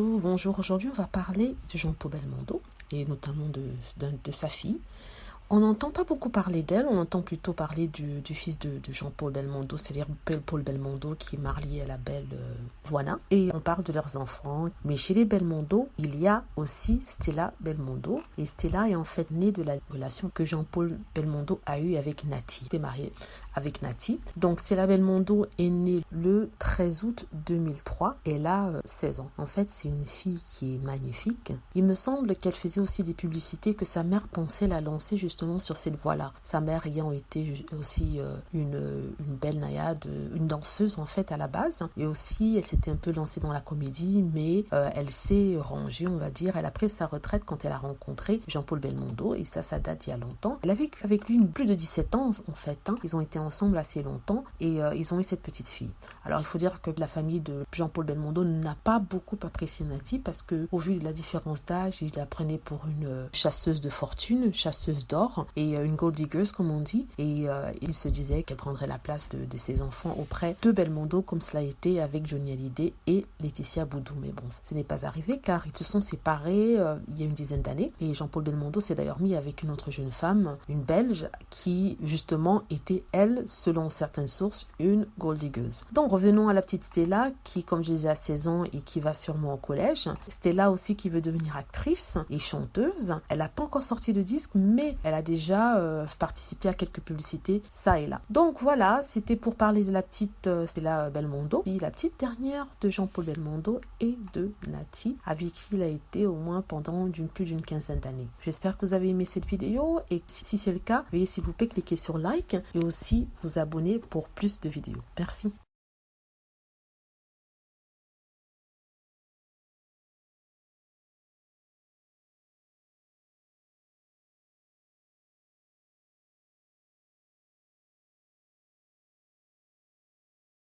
Bonjour, aujourd'hui on va parler de Jean-Paul Belmondo et notamment de sa fille. On n'entend pas beaucoup parler d'elle, on entend plutôt parler du fils de Jean-Paul Belmondo, c'est-à-dire Paul Belmondo qui est marié à la belle Juana. Et on parle de leurs enfants. Mais chez les Belmondo, il y a aussi Stella Belmondo. Et Stella est en fait née de la relation que Jean-Paul Belmondo a eue avec Nati. Il était marié avec Nati. Donc Stella Belmondo est née le 13 août 2003. Elle a 16 ans. En fait, c'est une fille qui est magnifique. Il me semble qu'elle faisait aussi des publicités que sa mère pensait la lancer justement sur cette voie-là. Sa mère ayant été aussi une belle naïade, une danseuse en fait à la base. Et aussi, elle s'était un peu lancée dans la comédie, mais elle s'est rangée, on va dire. Elle a pris sa retraite quand elle a rencontré Jean-Paul Belmondo. Et ça date il y a longtemps. Elle a vécu avec lui plus de 17 ans en fait. Ils ont été ensemble assez longtemps et ils ont eu cette petite fille. Alors il faut dire que la famille de Jean-Paul Belmondo n'a pas beaucoup apprécié Nati parce que au vu de la différence d'âge, il la prenait pour une chasseuse de fortune, chasseuse d'or et une gold digger comme on dit. Et il se disait qu'elle prendrait la place de ses enfants auprès de Belmondo comme cela a été avec Johnny Hallyday et Laetitia Boudou. Mais bon, ce n'est pas arrivé car ils se sont séparés il y a une dizaine d'années et Jean-Paul Belmondo s'est d'ailleurs mis avec une autre jeune femme, une Belge, qui justement était elle, selon certaines sources, une gold digger. Donc revenons à la petite Stella qui, comme je disais, a 16 ans et qui va sûrement au collège. Stella aussi qui veut devenir actrice et chanteuse. Elle n'a pas encore sorti de disque, mais elle a déjà participé à quelques publicités, ça et là. Donc voilà, c'était pour parler de la petite Stella Belmondo, et la petite dernière de Jean-Paul Belmondo et de Nati, avec qui il a été au moins pendant plus d'une quinzaine d'années. J'espère que vous avez aimé cette vidéo et si c'est le cas, veuillez s'il vous plaît cliquer sur like et aussi vous abonner pour plus de vidéos. Merci.